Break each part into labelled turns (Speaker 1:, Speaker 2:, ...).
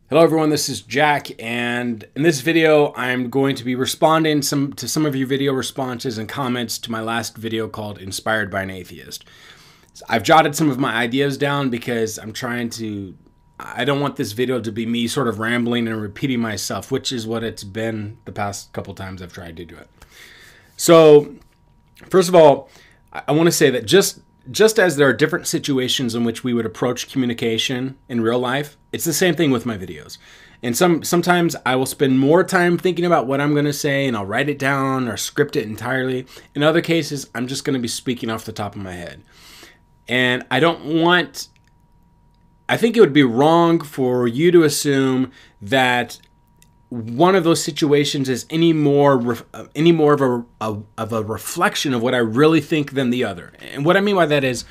Speaker 1: Hello everyone, this is Jack, and in this video I'm going to be responding to some of your video responses and comments to my last video called Inspired by an Atheist. I've jotted some of my ideas down because I don't want this video to be me sort of rambling and repeating myself, which is what it's been the past couple times I've tried to do it. So, first of all, I want to say that just as there are different situations in which we would approach communication in real life, it's the same thing with my videos. And sometimes I will spend more time thinking about what I'm going to say and I'll write it down or script it entirely. In other cases, I'm just going to be speaking off the top of my head. And I think it would be wrong for you to assume that one of those situations is any more of a reflection of what I really think than the other. And what I mean by that is,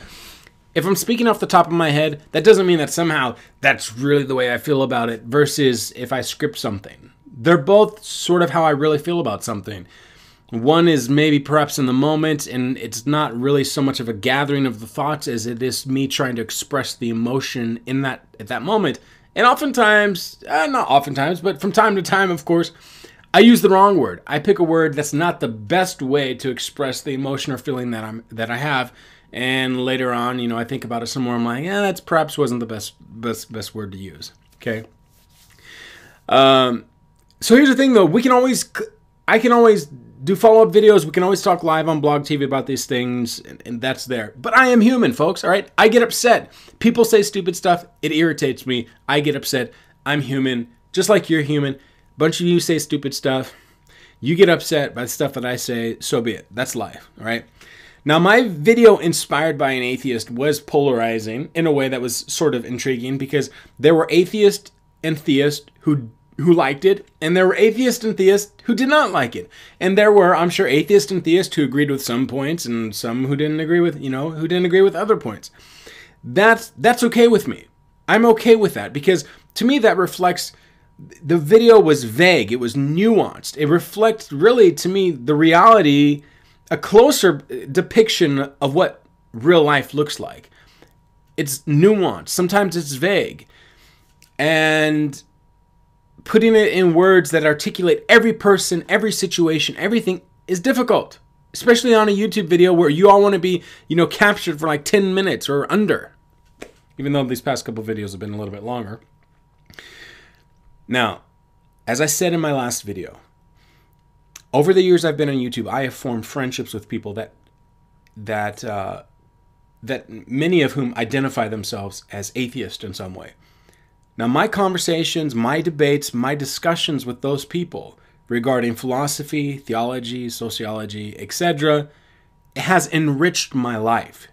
Speaker 1: if I'm speaking off the top of my head, that doesn't mean that somehow that's really the way I feel about it versus if I script something. They're both sort of how I really feel about something. One is maybe perhaps in the moment, and it's not really so much of a gathering of the thoughts as it is me trying to express the emotion at that moment. And oftentimes, not oftentimes, but from time to time, of course, I use the wrong word. I pick a word that's not the best way to express the emotion or feeling that I have. And later on, I think about it some more. I'm like, yeah, that's perhaps wasn't the best word to use. Okay. So here's the thing, though. I can always do follow-up videos. We can always talk live on Blog TV about these things, and that's there. But I am human, folks, all right? I get upset. People say stupid stuff. It irritates me. I get upset. I'm human, just like you're human. A bunch of you say stupid stuff. You get upset by the stuff that I say, so be it. That's life, all right? Now, my video Inspired by an Atheist was polarizing in a way that was sort of intriguing because there were atheists and theists who liked it, and there were atheists and theists who did not like it. And there were, I'm sure, atheists and theists who agreed with some points and some who didn't agree with, who didn't agree with other points. That's okay with me. I'm okay with that because to me that reflects, the video was vague. It was nuanced. It reflects really, to me, the reality, a closer depiction of what real life looks like. It's nuanced. Sometimes it's vague. And putting it in words that articulate every person, every situation, everything is difficult, especially on a YouTube video where you all want to be, captured for like 10 minutes or under, even though these past couple videos have been a little bit longer. Now, as I said in my last video, over the years I've been on YouTube, I have formed friendships with people that many of whom identify themselves as atheists in some way. Now, my conversations, my debates, my discussions with those people regarding philosophy, theology, sociology, etc., has enriched my life.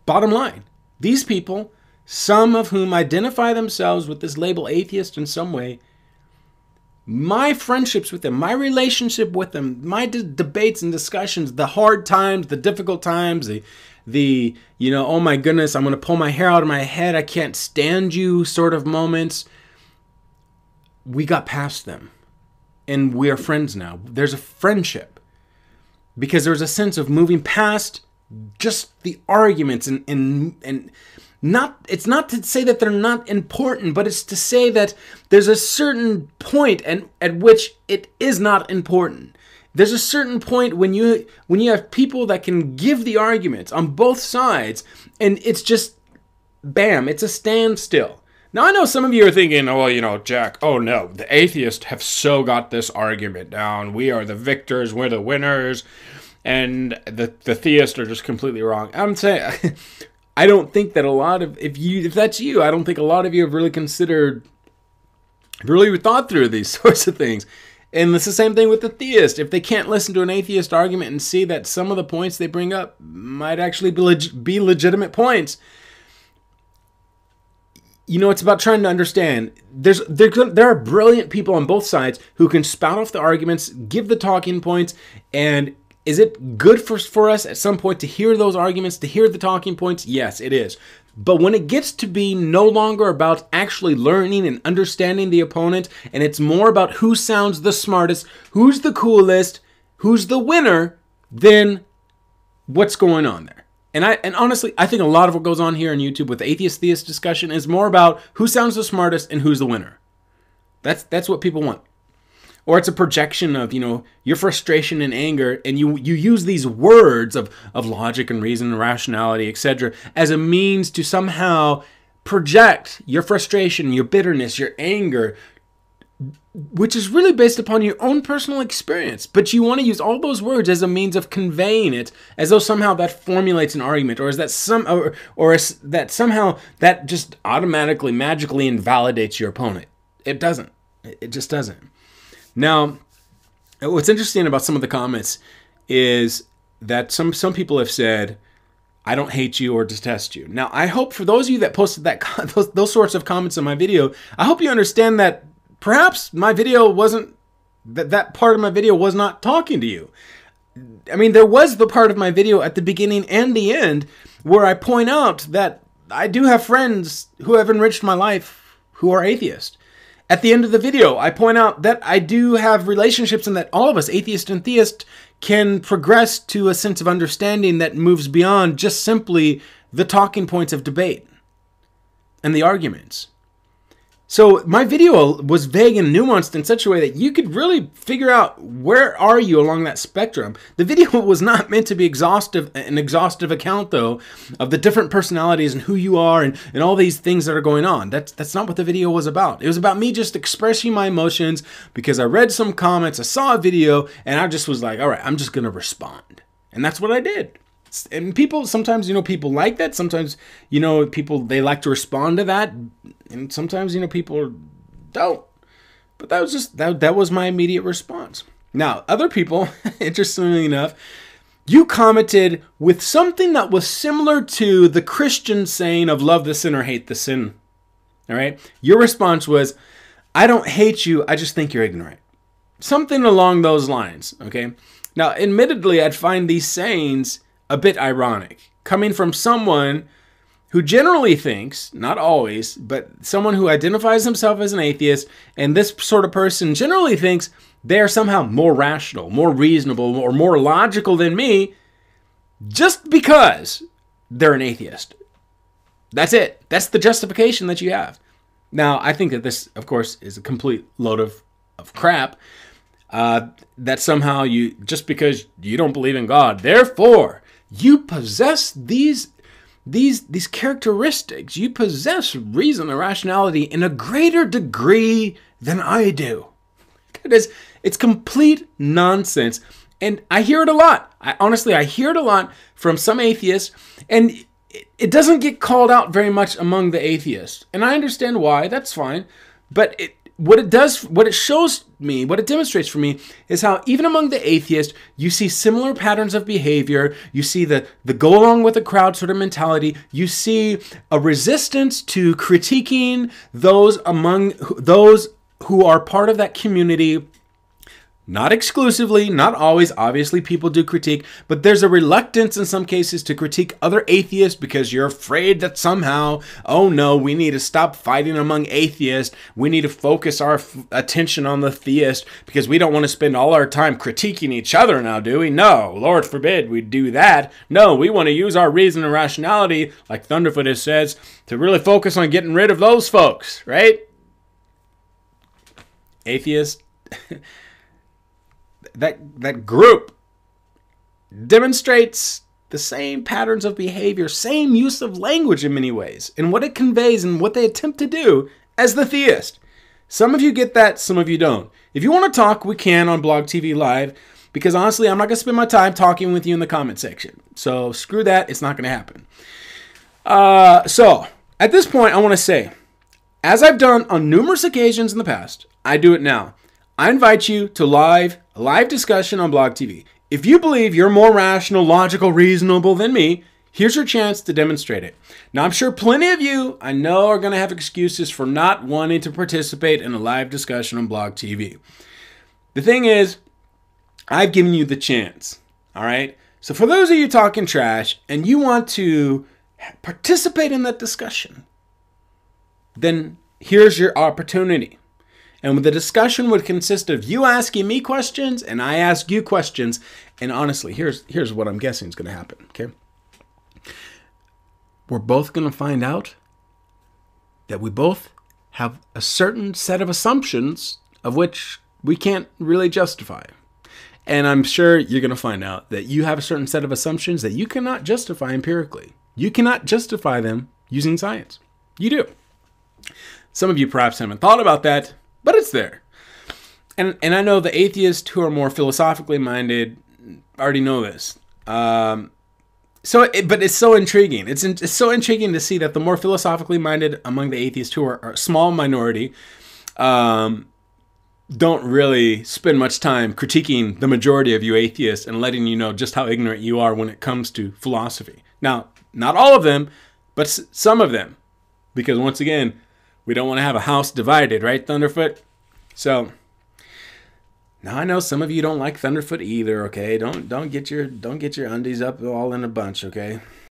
Speaker 1: Bottom line, these people, some of whom identify themselves with this label atheist in some way, my friendships with them, my relationship with them, my debates and discussions, the hard times, the difficult times, the oh my goodness, I'm going to pull my hair out of my head, I can't stand you sort of moments, we got past them. And we are friends now. There's a friendship. Because there's a sense of moving past just the arguments and not, it's not to say that they're not important, but it's to say that there's a certain point at which it is not important. There's a certain point when you have people that can give the arguments on both sides, and it's just, bam, it's a standstill. Now, I know some of you are thinking, oh, well, Jack, oh no, the atheists have so got this argument down. We are the victors, we're the winners, and the theists are just completely wrong. I'm saying, I don't think that a lot of, if that's you, I don't think a lot of you have really thought through these sorts of things. And it's the same thing with the theist. If they can't listen to an atheist argument and see that some of the points they bring up might actually be legitimate points, it's about trying to understand. There are brilliant people on both sides who can spout off the arguments, give the talking points, and is it good for us at some point to hear those arguments, to hear the talking points? Yes, it is. But when it gets to be no longer about actually learning and understanding the opponent, and it's more about who sounds the smartest, who's the coolest, who's the winner, then what's going on there? And honestly, I think a lot of what goes on here on YouTube with the atheist-theist discussion is more about who sounds the smartest and who's the winner. That's what people want. Or it's a projection of, your frustration and anger, and you use these words of logic and reason and rationality, etc., as a means to somehow project your frustration, your bitterness, your anger, which is really based upon your own personal experience. But you want to use all those words as a means of conveying it, as though somehow that formulates an argument, or that somehow that just automatically, magically invalidates your opponent. It doesn't. It just doesn't. Now, what's interesting about some of the comments is that some people have said, I don't hate you or detest you. Now, I hope for those of you that posted those sorts of comments on my video, I hope you understand that perhaps my video wasn't, that part of my video was not talking to you. I mean, there was the part of my video at the beginning and the end where I point out that I do have friends who have enriched my life who are atheists. At the end of the video, I point out that I do have relationships and that all of us, atheist and theist, can progress to a sense of understanding that moves beyond just simply the talking points of debate and the arguments. So my video was vague and nuanced in such a way that you could really figure out where are you along that spectrum. The video was not meant to be an exhaustive account, though, of the different personalities and who you are and all these things that are going on. That's not what the video was about. It was about me just expressing my emotions because I read some comments, I saw a video, and I just was like, all right, I'm just going to respond. And that's what I did. And people, sometimes, people like that. Sometimes, people, they like to respond to that. And sometimes, people don't. But that was just, that was my immediate response. Now, other people, interestingly enough, you commented with something that was similar to the Christian saying of love the sinner, hate the sin. All right? Your response was, I don't hate you, I just think you're ignorant. Something along those lines, okay? Now, admittedly, I'd find these sayings a bit ironic, coming from someone who generally thinks, not always, but someone who identifies himself as an atheist, and this sort of person generally thinks they are somehow more rational, more reasonable, or more logical than me, just because they're an atheist. That's it. That's the justification that you have. Now, I think that this, of course, is a complete load of crap. That somehow just because you don't believe in God, therefore you possess these characteristics. You possess reason and rationality in a greater degree than I do. It's complete nonsense. And I hear it a lot. I hear it a lot from some atheists, and it doesn't get called out very much among the atheists. And I understand why, that's fine. But what it demonstrates for me is how even among the atheists, you see similar patterns of behavior. You see the go along with the crowd sort of mentality. You see a resistance to critiquing those who are part of that community. Not exclusively, not always. Obviously, people do critique, but there's a reluctance in some cases to critique other atheists because you're afraid that somehow, oh no, we need to stop fighting among atheists. We need to focus our attention on the theist because we don't want to spend all our time critiquing each other now, do we? No, Lord forbid we do that. No, we want to use our reason and rationality, like Thunderfoot says, to really focus on getting rid of those folks, right? Atheists. That group demonstrates the same patterns of behavior, same use of language in many ways, and what it conveys and what they attempt to do as the theist. Some of you get that, some of you don't. If you want to talk, we can on Blog TV Live, because honestly, I'm not going to spend my time talking with you in the comment section. So screw that, it's not going to happen. So at this point, I want to say, as I've done on numerous occasions in the past, I do it now. I invite you to live discussion on Blog TV. If you believe you're more rational, logical, reasonable than me, here's your chance to demonstrate it. Now, I'm sure plenty of you, I know, are going to have excuses for not wanting to participate in a live discussion on Blog TV. The thing is, I've given you the chance, all right? So for those of you talking trash and you want to participate in that discussion, then here's your opportunity. And the discussion would consist of you asking me questions and I ask you questions. And honestly, here's what I'm guessing is going to happen, okay? we're both going to find out that we both have a certain set of assumptions of which we can't really justify. And I'm sure you're going to find out that you have a certain set of assumptions that you cannot justify empirically. You cannot justify them using science. You do. Some of you perhaps haven't thought about that, but it's there. And I know the atheists who are more philosophically minded already know this. But it's so intriguing. It's so intriguing to see that the more philosophically minded among the atheists, who are a small minority, don't really spend much time critiquing the majority of you atheists and letting you know just how ignorant you are when it comes to philosophy. Now, not all of them, but some of them. Because once again, we don't want to have a house divided, right, Thunderfoot? So now I know some of you don't like Thunderfoot either, okay? Don't get your undies up all in a bunch, okay?